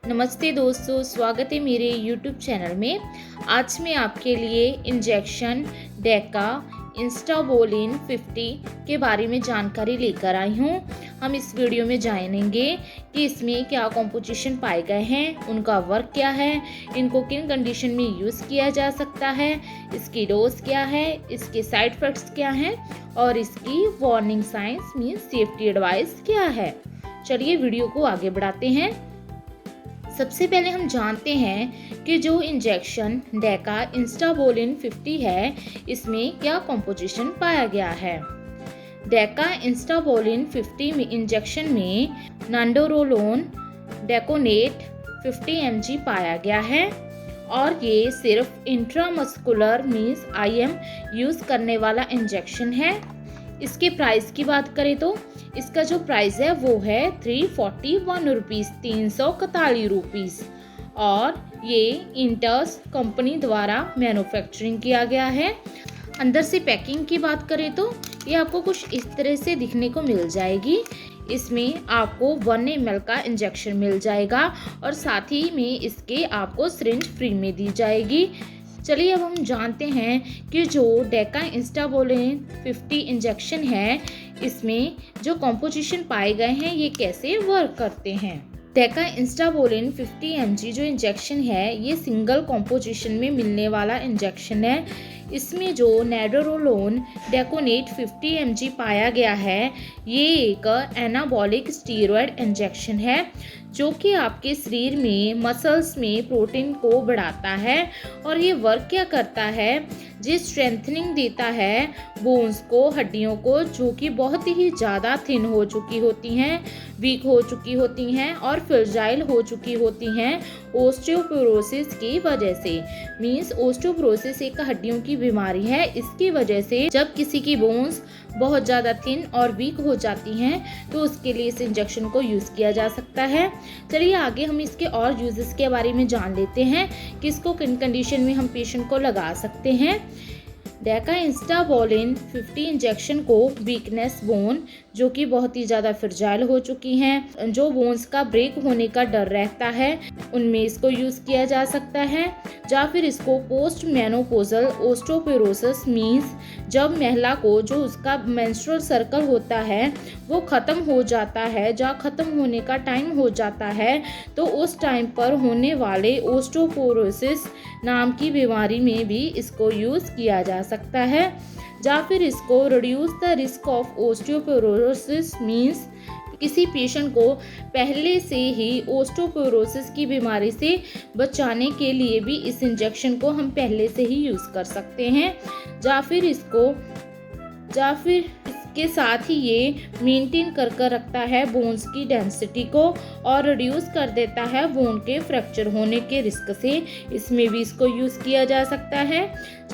नमस्ते दोस्तों, स्वागत है मेरे YouTube चैनल में। आज मैं आपके लिए इंजेक्शन डेका इंस्टाबोलिन 50 के बारे में जानकारी लेकर आई हूँ। हम इस वीडियो में जानेंगे कि इसमें क्या कॉम्पोजिशन पाए गए हैं, उनका वर्क क्या है, इनको किन कंडीशन में यूज़ किया जा सकता है, इसकी डोज क्या है, इसके साइड इफ़ेक्ट्स क्या हैं और इसकी warning science means safety advice क्या है। चलिए वीडियो को आगे बढ़ाते हैं। सबसे पहले हम जानते हैं कि जो इंजेक्शन डेका इंस्टाबोलिन 50 है, इसमें क्या कॉम्पोजिशन पाया गया है। डेका इंस्टाबोलिन 50 में इंजेक्शन में नांडोरोलोन डेकोनेट 50 mg पाया गया है और ये सिर्फ इंट्रामस्कुलर मीन्स IM यूज़ करने वाला इंजेक्शन है। इसके प्राइस की बात करें तो इसका जो प्राइस है वो है 341 रुपीज़, 341 रुपीज़ और ये इंटस कंपनी द्वारा मैन्युफैक्चरिंग किया गया है। अंदर से पैकिंग की बात करें तो ये आपको कुछ इस तरह से दिखने को मिल जाएगी। इसमें आपको 1 ml का इंजेक्शन मिल जाएगा और साथ ही में इसके आपको सिरिंज फ्री में दी जाएगी। चलिए अब हम जानते हैं कि जो डेका इंस्टाबोलिन 50 इंजेक्शन है, इसमें जो कॉम्पोजिशन पाए गए हैं ये कैसे वर्क करते हैं। डेका इंस्टाबोलिन 50 mg जो इंजेक्शन है ये सिंगल कॉम्पोजिशन में मिलने वाला इंजेक्शन है। इसमें जो नांडोरोलोन डेकोनेट 50 mg पाया गया है ये एक एनाबॉलिक स्टीरॉयड इंजेक्शन है जो कि आपके शरीर में मसल्स में प्रोटीन को बढ़ाता है और ये वर्क क्या करता है, जो स्ट्रेंथनिंग देता है बोन्स को, हड्डियों को, जो कि बहुत ही ज़्यादा थिन हो चुकी होती हैं, वीक हो चुकी होती हैं और फ्रेजाइल हो चुकी होती हैं ओस्टियोपोरोसिस की वजह से। मीन्स ओस्टियोपोरोसिस एक हड्डियों की बीमारी है। इसकी वजह से जब किसी की बोन्स बहुत ज़्यादा थिन और वीक हो जाती हैं तो उसके लिए इस इंजेक्शन को यूज़ किया जा सकता है। चलिए आगे हम इसके और यूजेस के बारे में जान लेते हैं कि इसको किन कंडीशन में हम पेशेंट को लगा सकते हैं। डेका इंस्टाबोलिन 50 इंजेक्शन को वीकनेस बोन जो कि बहुत ही ज़्यादा फ्रेजाइल हो चुकी हैं, जो बोन्स का ब्रेक होने का डर रहता है, उनमें इसको यूज़ किया जा सकता है। या फिर इसको पोस्ट मेनोपोजल ओस्टियोपोरोसिस मीन्स जब महिला को जो उसका मेंस्ट्रुअल सर्कल होता है वो ख़त्म हो जाता है, जहाँ ख़त्म होने का टाइम हो जाता है, तो उस टाइम पर होने वाले ओस्टियोपोरोसिस नाम की बीमारी में भी इसको यूज़ किया जा सकता है। या फिर इसको reduce the risk of osteoporosis means किसी पेशेंट को पहले से ही ओस्टियोपोरोसिस की बीमारी से बचाने के लिए भी इस इंजेक्शन को हम पहले से ही यूज़ कर सकते हैं। या फिर इसके साथ ही ये मेंटेन कर रखता है बोन्स की डेंसिटी को और रिड्यूस कर देता है बोन के फ्रैक्चर होने के रिस्क से। इसमें भी इसको यूज़ किया जा सकता है।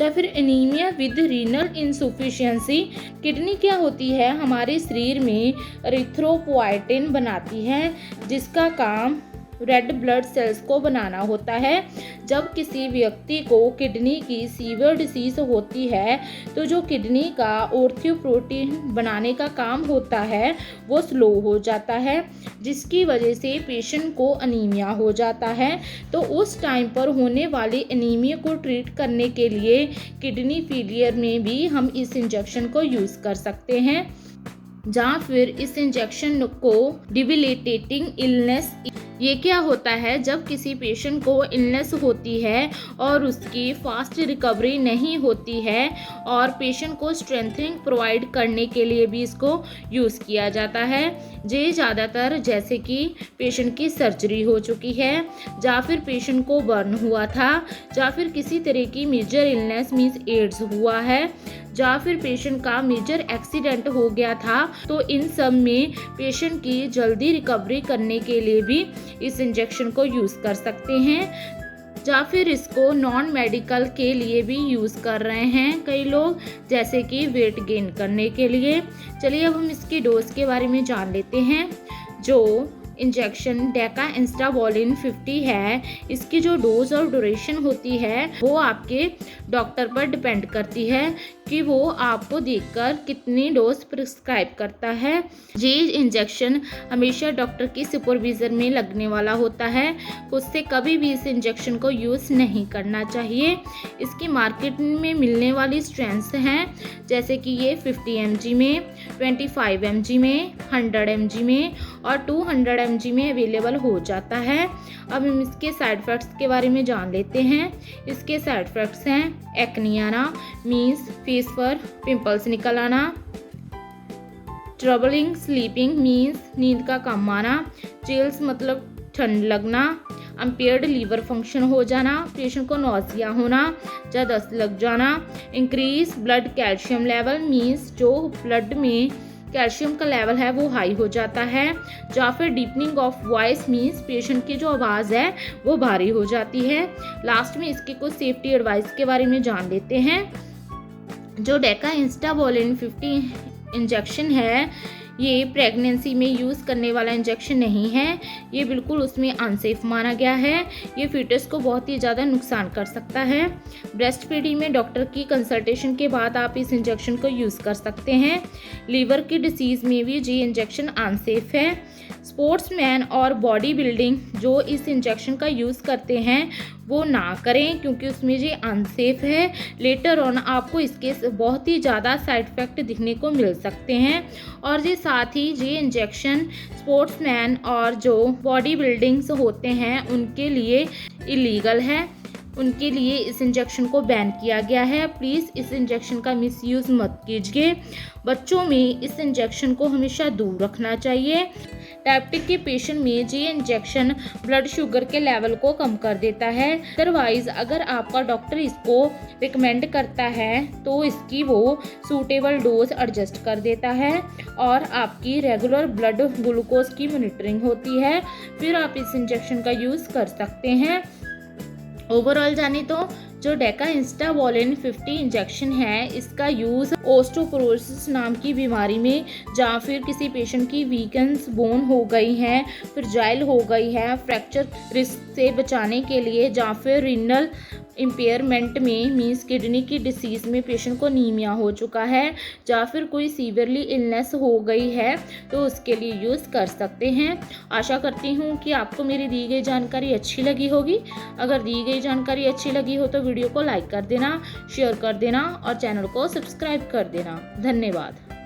या फिर anaemia with renal insufficiency, kidney क्या होती है हमारे शरीर में एरिथ्रोपोइटिन बनाती है जिसका काम रेड ब्लड सेल्स को बनाना होता है। जब किसी व्यक्ति को किडनी की सीवियर डिसीज होती है तो जो किडनी का ओर्थ्योप्रोटीन बनाने का काम होता है वो स्लो हो जाता है, जिसकी वजह से पेशेंट को अनीमिया हो जाता है। तो उस टाइम पर होने वाले अनीमिया को ट्रीट करने के लिए किडनी फेलियर में भी हम इस इंजेक्शन को यूज़ कर सकते हैं। जहाँ फिर इस इंजेक्शन को डिबिलिटेटिंग इलनेस, ये क्या होता है जब किसी पेशेंट को इलनेस होती है और उसकी फास्ट रिकवरी नहीं होती है और पेशेंट को स्ट्रेंथनिंग प्रोवाइड करने के लिए भी इसको यूज़ किया जाता है। ये ज़्यादातर जैसे कि पेशेंट की सर्जरी हो चुकी है या फिर पेशेंट को बर्न हुआ था या फिर किसी तरह की मेजर इलनेस मीन्स एड्स हुआ है या फिर पेशेंट का मेजर एक्सीडेंट हो गया था, तो इन सब में पेशेंट की जल्दी रिकवरी करने के लिए भी इस इंजेक्शन को यूज़ कर सकते हैं। या फिर इसको नॉन मेडिकल के लिए भी यूज़ कर रहे हैं कई लोग, जैसे कि वेट गेन करने के लिए। चलिए अब हम इसकी डोज के बारे में जान लेते हैं। जो इंजेक्शन डेका इंस्टाबोलिन 50 है, इसकी जो डोज और ड्यूरेशन होती है वो आपके डॉक्टर पर डिपेंड करती है कि वो आपको देखकर कितनी डोज प्रिस्क्राइब करता है। ये इंजेक्शन हमेशा डॉक्टर की सुपरविजन में लगने वाला होता है। खुद से कभी भी इस इंजेक्शन को यूज़ नहीं करना चाहिए। इसकी मार्केट में मिलने वाली स्ट्रेंथ्स हैं जैसे कि ये 50 mg में, 25 mg में, 100 mg में और 200 mg में अवेलेबल हो जाता है। अब हम इसके साइड इफ़ेक्ट्स के बारे में जान लेते हैं। इसके साइड इफ़ेक्ट्स हैं एक्ने आना, मीन्स फेस पर पिंपल्स निकल आना, ट्रबलिंग स्लीपिंग मीन्स नींद का कम आना, चिल्स मतलब ठंड लगना, अम्पेयर्ड लीवर फंक्शन हो जाना, पेशेंट को नौसिया होना या दस्त लग जाना, increase blood calcium level means जो ब्लड में कैल्शियम का लेवल है वो हाई हो जाता है, या फिर deepening of voice means patient की जो आवाज़ है वो भारी हो जाती है। लास्ट में इसके कुछ सेफ्टी एडवाइस के बारे में जान लेते हैं। जो डेका इंस्टाबोलिन 50 इंजेक्शन है ये प्रेगनेंसी में यूज़ करने वाला इंजेक्शन नहीं है। ये बिल्कुल उसमें अनसेफ माना गया है। ये फीटस को बहुत ही ज़्यादा नुकसान कर सकता है। ब्रेस्ट फीडिंग में डॉक्टर की कंसल्टेशन के बाद आप इस इंजेक्शन को यूज़ कर सकते हैं। लीवर की डिसीज़ में भी ये इंजेक्शन अनसेफ है। स्पोर्ट्समैन और बॉडी बिल्डिंग जो इस इंजेक्शन का यूज़ करते हैं वो ना करें क्योंकि उसमें ये अनसेफ है। लेटर ऑन आपको इसके बहुत ही ज़्यादा साइड इफ़ेक्ट दिखने को मिल सकते हैं और ये साथ ही ये इंजेक्शन स्पोर्ट्समैन और जो बॉडी बिल्डिंग्स होते हैं उनके लिए इलीगल है। उनके लिए इस इंजेक्शन को बैन किया गया है। प्लीज़ इस इंजेक्शन का मिसयूज़ मत कीजिए। बच्चों में इस इंजेक्शन को हमेशा दूर रखना चाहिए। डायबिटिक के पेशेंट में ये इंजेक्शन ब्लड शुगर के लेवल को कम कर देता है। अदरवाइज अगर आपका डॉक्टर इसको रिकमेंड करता है तो इसकी वो सूटेबल डोज एडजस्ट कर देता है और आपकी रेगुलर ब्लड ग्लूकोज की मॉनिटरिंग होती है। फिर आप इस इंजेक्शन का यूज़ कर सकते हैं। ओवरऑल जाने तो जो डेका इंस्टाबोलिन 50 इंजेक्शन है इसका यूज़ ओस्टोपोरोसिस नाम की बीमारी में या फिर किसी पेशेंट की वीकन्स बोन हो गई है, फ्रजाइल हो गई है, फ्रैक्चर रिस्क से बचाने के लिए या फिर रीनल इम्पेयरमेंट में मींस किडनी की डिसीज़ में पेशेंट को नीमिया हो चुका है या फिर कोई सीवियरली इलनेस हो गई है तो उसके लिए यूज़ कर सकते हैं। आशा करती हूँ कि आपको मेरी दी गई जानकारी अच्छी लगी होगी। अगर दी गई जानकारी अच्छी लगी हो तो वीडियो को लाइक कर देना, शेयर कर देना और चैनल को सब्सक्राइब कर देना। धन्यवाद।